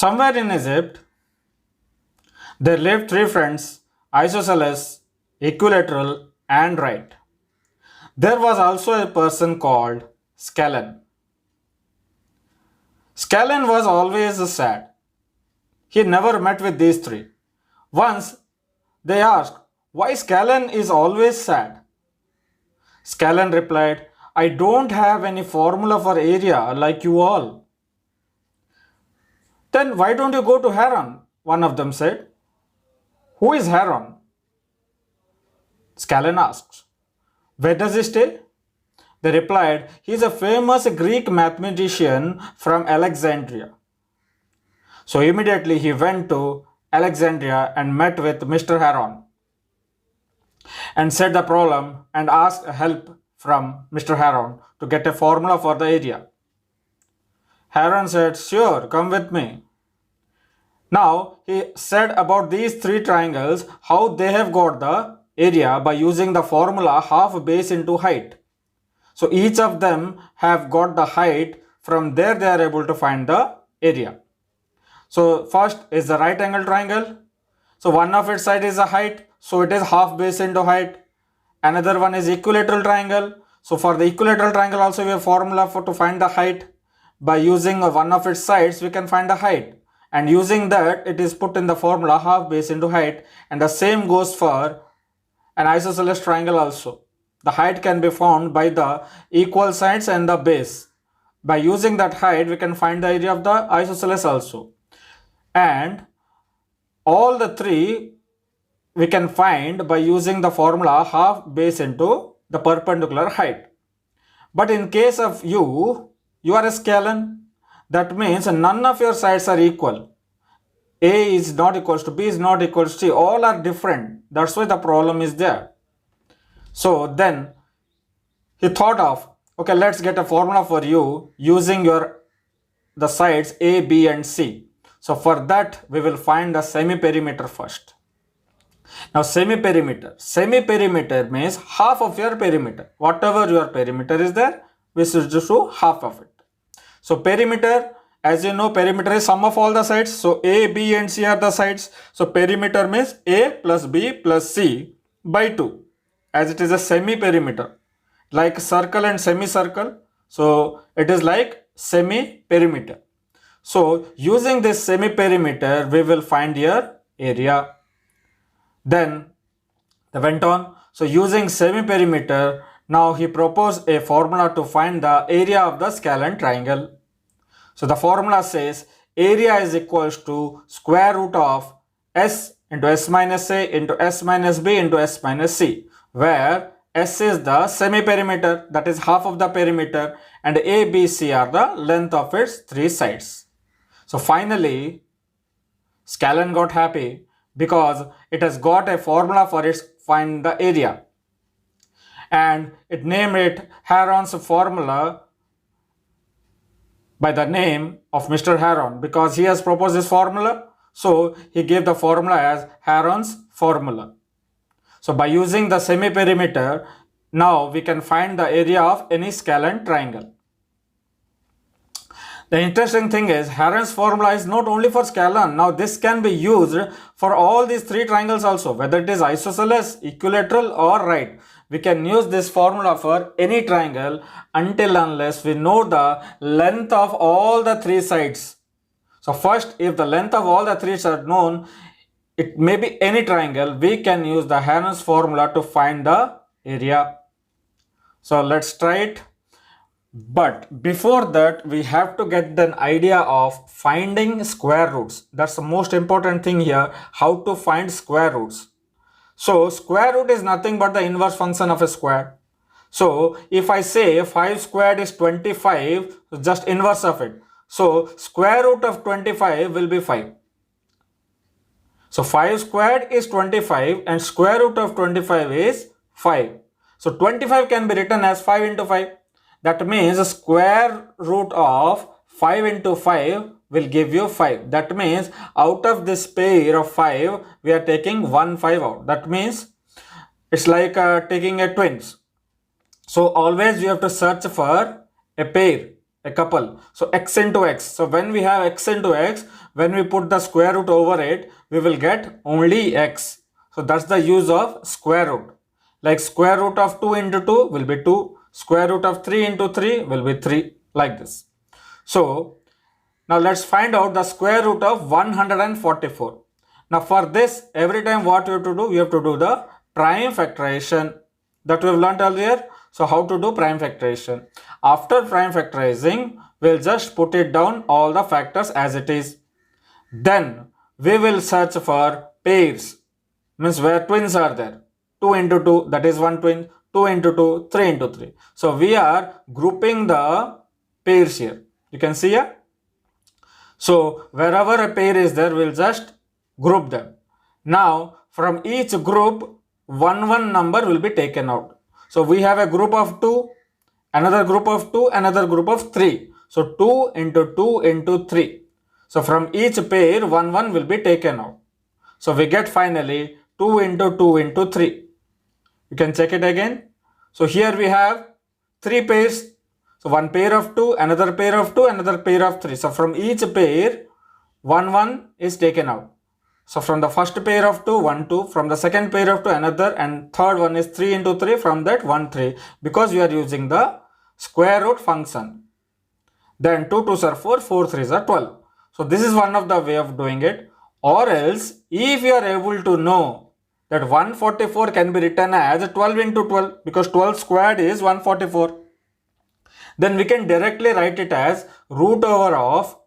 Somewhere in Egypt, there lived three friends, isosceles, equilateral, and right. There was also a person called Scalon. Scalon was always sad. He never met with these three. Once they asked, why Scalon is always sad? Scalon replied, I don't have any formula for area like you all. Then why don't you go to Haran? One of them said. Who is Haran? Scalon asked. Where does he stay? They replied, he is a famous Greek mathematician from Alexandria. So immediately he went to Alexandria and met with Mr. Haran and said the problem and asked help from Mr. Haran to get a formula for the area. Haran said, sure, come with me. Now he said about these three triangles how they have got the area by using the formula half base into height. So each of them have got the height, from there they are able to find the area. So first is the right angle triangle. So one of its side is the height, so it is half base into height. Another one is equilateral triangle. So for the equilateral triangle also we have formula for to find the height. By using one of its sides we can find the height, and using that it is put in the formula half base into height, and the same goes for an isosceles triangle also. The height can be found by the equal sides and the base. By using that height we can find the area of the isosceles also. And all the three we can find by using the formula half base into the perpendicular height. But in case of you are a Scalon. That means none of your sides are equal. A is not equals to B is not equals to C. All are different. That's why the problem is there. So then he thought of, okay, let's get a formula for you using the sides A, B and C. So for that we will find the semi-perimeter first. Now semi-perimeter means half of your perimeter. Whatever your perimeter is there, we should just do half of it. So perimeter, as you know, perimeter is sum of all the sides. So A, B and C are the sides. So perimeter means A plus B plus C by 2, as it is a semi-perimeter. Like circle and semicircle. So it is like semi-perimeter. So using this semi-perimeter, we will find your area. Then they went on. So using semi-perimeter, now he proposed a formula to find the area of the Scalon triangle. So the formula says area is equals to square root of S into S minus A into S minus B into S minus C, where S is the semi-perimeter, that is half of the perimeter, and A, B, C are the length of its three sides. So finally, Scalon got happy because it has got a formula for its find the area. And it named it Haran's formula by the name of Mr. Haran, because he has proposed this formula. So he gave the formula as Haran's formula. So by using the semi-perimeter, now we can find the area of any Scalon triangle. The interesting thing is Haran's formula is not only for Scalon. Now this can be used for all these three triangles also, whether it is isosceles, equilateral or right. We can use this formula for any triangle until unless we know the length of all the three sides. So first, if the length of all the three sides are known, it may be any triangle, we can use the Haran's formula to find the area. So let's try it. But before that, we have to get an idea of finding square roots. That's the most important thing here, how to find square roots. So square root is nothing but the inverse function of a square. So if I say 5 squared is 25, just inverse of it. So square root of 25 will be 5. So 5 squared is 25 and square root of 25 is 5. So 25 can be written as 5 into 5. That means the square root of 5 into 5 will give you 5. That means out of this pair of 5, we are taking 1 5 out. That means it's like taking a twins. So always you have to search for a pair. a couple. So x into x. So when we have x into x, when we put the square root over it, we will get only x. So that's the use of square root. Like square root of 2 into 2 will be 2. Square root of 3 into 3 will be 3. Like this. So now let's find out the square root of 144. Now for this, every time what you have to do, you have to do the prime factorization that we have learnt earlier. So how to do prime factorization? After prime factorizing, we'll just put it down all the factors as it is. Then we will search for pairs, means where twins are there. 2 into 2, that is one twin. 2 into 2, 3 into 3. So we are grouping the pairs here. You can see here. So wherever a pair is there, we'll just group them. Now from each group, one number will be taken out. So we have a group of 2, another group of 2, another group of 3. So 2 into 2 into 3. So from each pair, one will be taken out. So we get finally 2 into 2 into 3. You can check it again. So here we have 3 pairs. So one pair of 2, another pair of 2, another pair of 3. So from each pair, one is taken out. So from the first pair of 2, 1, 2. From the second pair of 2, another. And third one is 3 into 3. From that 1, 3. Because we are using the square root function. Then 2 2s are 4, 4 3s are 12. So this is one of the way of doing it. Or else, if you are able to know that 144 can be written as 12 into 12. Because 12 squared is 144. Then we can directly write it as root over of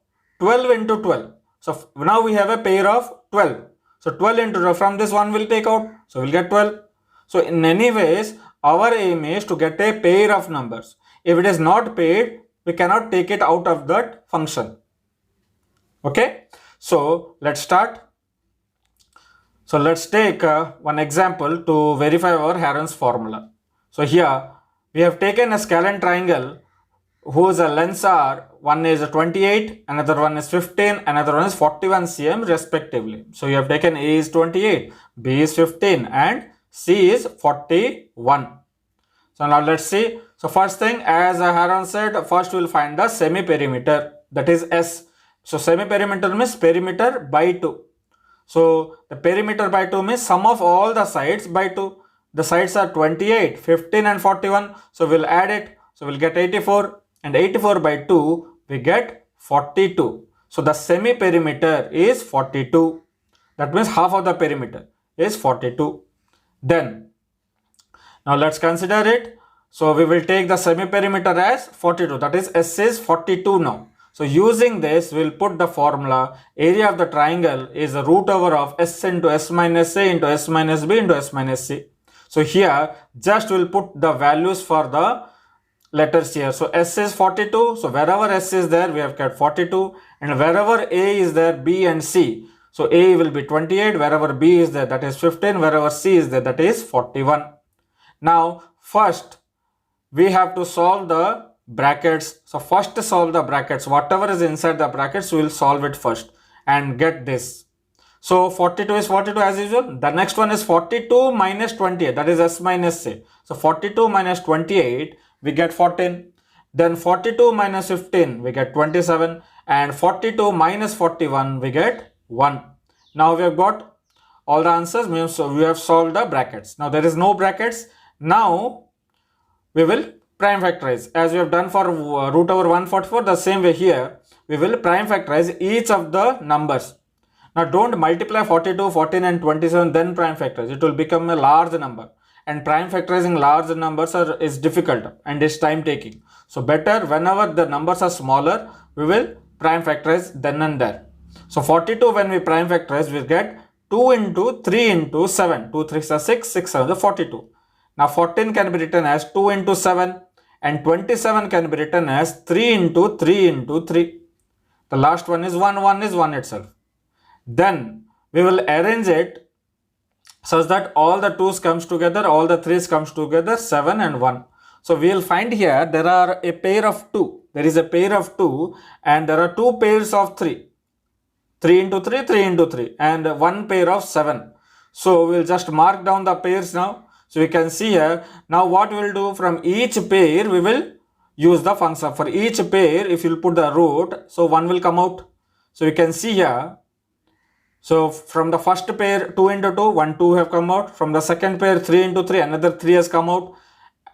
12 into 12. So now we have a pair of 12. So 12 into 12, from this one will take out. So we'll get 12. So in any ways, our aim is to get a pair of numbers. If it is not paired, we cannot take it out of that function. Okay. So let's start. So let's take one example to verify our Heron's formula. So here we have taken a scalene triangle whose lengths are, one is 28, another one is 15, another one is 41 cm respectively. So you have taken A is 28, B is 15 and C is 41. So now let's see. So first thing, as Heron said, first we will find the semi-perimeter, that is S. So semi-perimeter means perimeter by 2. So the perimeter by 2 means sum of all the sides by 2. The sides are 28, 15 and 41. So we'll add it. So we'll get 84. And 84 by 2, we get 42. So the semi-perimeter is 42. That means half of the perimeter is 42. Then, now let's consider it. So we will take the semi-perimeter as 42. That is S is 42 now. So using this, we will put the formula. Area of the triangle is the root over of S into S minus A into S minus B into S minus C. So here, just we will put the values for the letters here. So S is 42. So wherever S is there, we have kept 42. And wherever A is there, B and C. So A will be 28. Wherever B is there, that is 15. Wherever C is there, that is 41. Now, first, we have to solve the brackets. So first solve the brackets. Whatever is inside the brackets, we will solve it first. And get this. So 42 is 42 as usual. The next one is 42 minus 28. That is S minus A. So 42 minus 28. We get 14. Then 42 minus 15, we get 27. And 42 minus 41, we get 1. Now we have got all the answers, means we have solved the brackets. Now there is no brackets. Now we will prime factorize. As we have done for root over 144, the same way here, we will prime factorize each of the numbers. Now don't multiply 42, 14 and 27, then prime factorize. It will become a large number. And prime factorizing large numbers is difficult and is time taking. So better whenever the numbers are smaller, we will prime factorize then and there. So 42 when we prime factorize, we get 2 into 3 into 7. 2 3 are 6, 6 7 is 42. Now 14 can be written as 2 into 7 and 27 can be written as 3 into 3 into 3. The last one is 1, 1 is 1 itself. Then we will arrange it such that all the 2's comes together, all the 3's comes together, 7 and 1. So we will find here there are a pair of 2. There is a pair of 2 and there are 2 pairs of 3. 3 into 3, 3 into 3 and 1 pair of 7. So we will just mark down the pairs now. So we can see here, now what we will do, from each pair we will use the function. For each pair, if you put the root, so 1 will come out. So you can see here. So from the first pair 2 into 2, 1 2 have come out. From the second pair 3 into 3, another 3 has come out.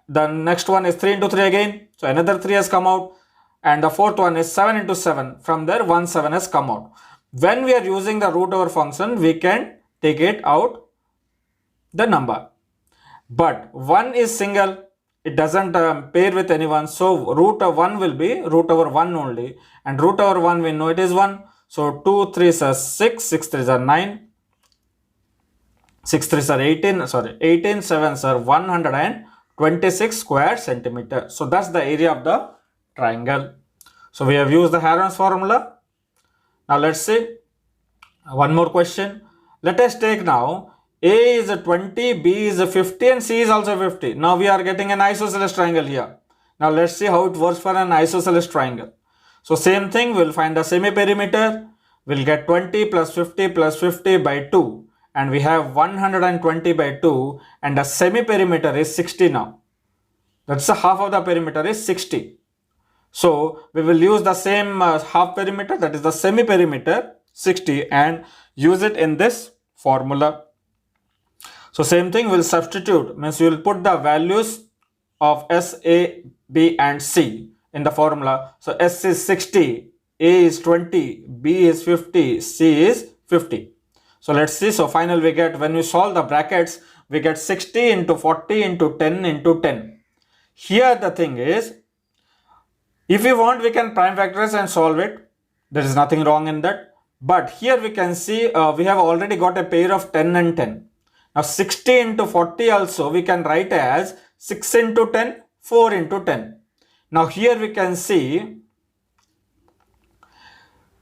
The next one is 3 into 3 again, so another 3 has come out. And the fourth one is 7 into 7. From there 1 7 has come out. When we are using the root over function, we can take it out the number. But 1 is single, it doesn't pair with anyone. So root of 1 will be root over 1 only. And root over 1 we know it is 1. So 2 3s are 6, 6 3s are 9, 6 3s are 18, 18 7s are 126 square centimeter. So that's the area of the triangle. So we have used the Heron's formula. Now let's see one more question. Let us take now A is a 20, B is a 50 and C is also 50. Now we are getting an isosceles triangle here. Now let's see how it works for an isosceles triangle. So same thing, we'll find the semi-perimeter. We'll get 20 plus 50 by 2. And we have 120 by 2. And the semi-perimeter is 60 now. That's the half of the perimeter is 60. So we will use the same half perimeter, that is the semi-perimeter 60, and use it in this formula. So same thing, we'll substitute, means we will put the values of S, A, B and C in the formula. So S is 60, A is 20, B is 50, C is 50. So let's see. So final we get, when we solve the brackets, we get 60 into 40 into 10 into 10. Here the thing is, if we want, we can prime factorize and solve it. There is nothing wrong in that. But here we can see we have already got a pair of 10 and 10. Now 60 into 40 also we can write as 6 into 10, 4 into 10. Now here we can see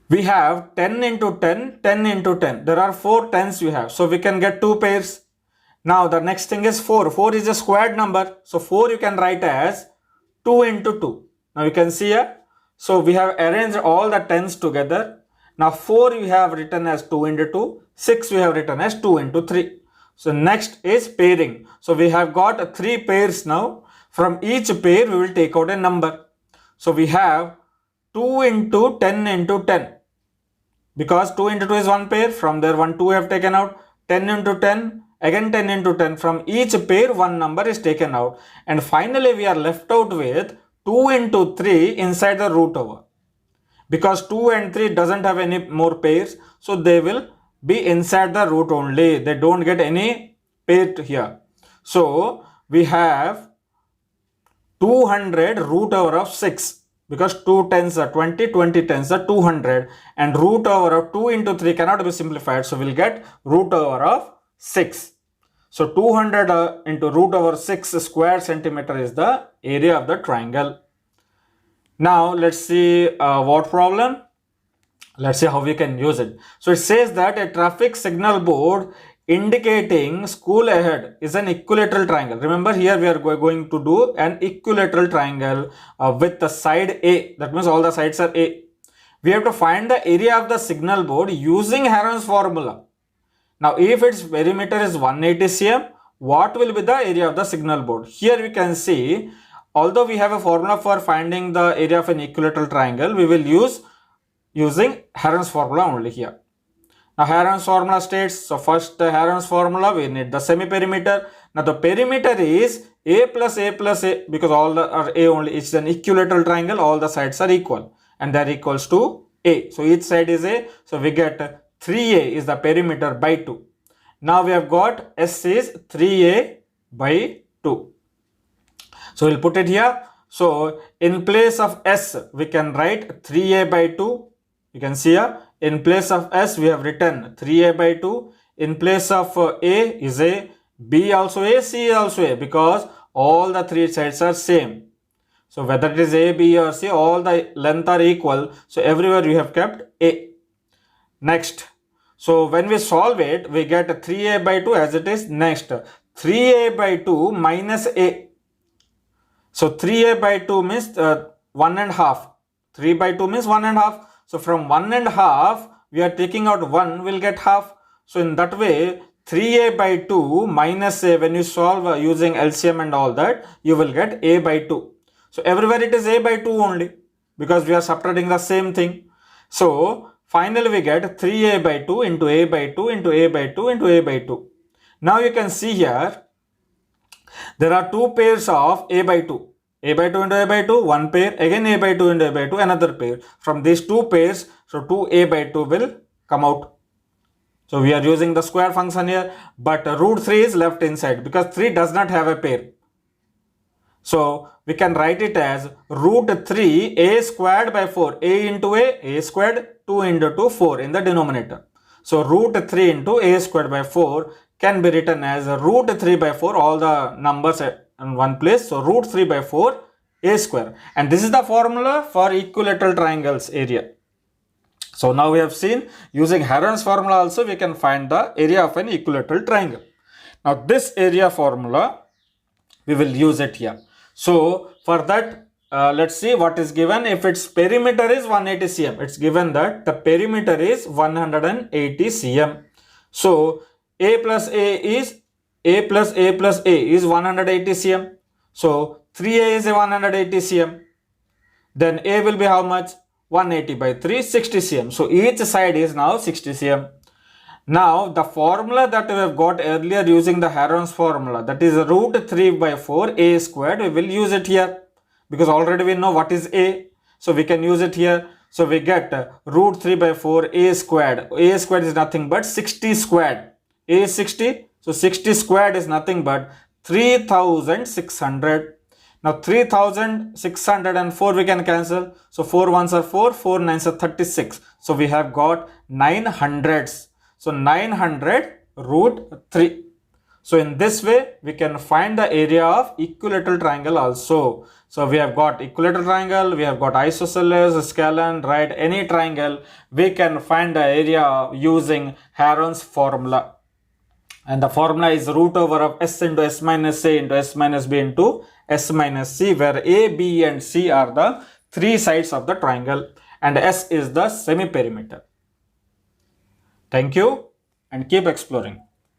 we have 10 into 10, 10 into 10. There are 4 10s we have. So we can get 2 pairs. Now the next thing is 4. 4 is a squared number. So 4 you can write as 2 into 2. Now you can see here. So we have arranged all the 10s together. Now 4 we have written as 2 into 2. 6 we have written as 2 into 3. So next is pairing. So we have got 3 pairs now. From each pair we will take out a number. So we have 2 into 10 into 10. Because 2 into 2 is 1 pair. From there 1 2 we have taken out. 10 into 10. Again 10 into 10. From each pair 1 number is taken out. And finally we are left out with 2 into 3 inside the root over. Because 2 and 3 doesn't have any more pairs. So they will be inside the root only. They don't get any pair here. So we have 200 root over of 6. Because 2 tens are 20, 20 tens are 200. And root over of 2 into 3 cannot be simplified. So we'll get root over of 6. So 200 into root over 6 square centimeter is the area of the triangle. Now let's see what problem. Let's see how we can use it. So it says that a traffic signal board indicating school ahead is an equilateral triangle. Remember, here we are going to do an equilateral triangle with the side A. That means all the sides are A. We have to find the area of the signal board using Heron's formula. Now, if its perimeter is 180 cm, what will be the area of the signal board? Here we can see, although we have a formula for finding the area of an equilateral triangle, we will use using Heron's formula only here. Now Heron's formula states, so first Heron's formula, we need the semi-perimeter. Now the perimeter is A plus A plus A, because all the are A only. It's an equilateral triangle, all the sides are equal and they're equals to A. So each side is A, so we get 3A is the perimeter by 2. Now we have got S is 3A by 2. So we'll put it here. So in place of S, we can write 3A by 2. You can see here, in place of S, we have written 3A by 2. In place of A is A, B also A, C also A, because all the 3 sides are same. So whether it is A, B or C, all the length are equal. So everywhere we have kept A. Next, so when we solve it, we get 3A by 2 as it is. Next, 3A by 2 minus A. So 3A by 2 means 1 and half. 3 by 2 means 1 and half. So from 1 and half, we are taking out 1, we'll get half. So in that way, 3A by 2 minus A, when you solve using LCM and all that, you will get A by 2. So everywhere it is a by 2 only, because we are subtracting the same thing. So finally we get 3a by 2 into a by 2 into a by 2 into a by 2. Now you can see here, there are two pairs of a by 2. A by 2 into a by 2, one pair, again a by 2 into a by 2, another pair. From these two pairs, so 2a by 2 will come out. So we are using the square function here, but root 3 is left inside because 3 does not have a pair. So we can write it as root 3 a squared by 4. A into a squared, 2 into 2, 4 in the denominator. So root 3 into a squared by 4 can be written as root 3 by 4, all the numbers in one place. So root 3 by 4 a square. And this is the formula for equilateral triangles area. So now we have seen using Heron's formula also we can find the area of an equilateral triangle. Now this area formula we will use it here. So for that let's see what is given. If its perimeter is 180 cm, it's given that the perimeter is 180 cm. So a plus a is a plus a plus a is 180 cm. So 3a is a 180 cm. Then a will be how much? 180 by 3, 60 cm. So each side is now 60 cm. Now the formula that we have got earlier using the Heron's formula, that is root 3 by 4 a squared, we will use it here because already we know what is a. So we can use it here. So we get root 3 by 4 a squared. A squared is nothing but 60 squared. A is 60. So 60 squared is nothing but 3600. Now 3604 we can cancel. So 4 ones are 4, 4 nines are 36. So we have got 900s. So 900 root 3. So in this way we can find the area of equilateral triangle also. So we have got equilateral triangle, we have got isosceles, scalene, right? Any triangle we can find the area using Heron's formula. And the formula is root over of s into s minus a into s minus b into s minus c, where a, b and c are the three sides of the triangle and s is the semi-perimeter. Thank you and keep exploring.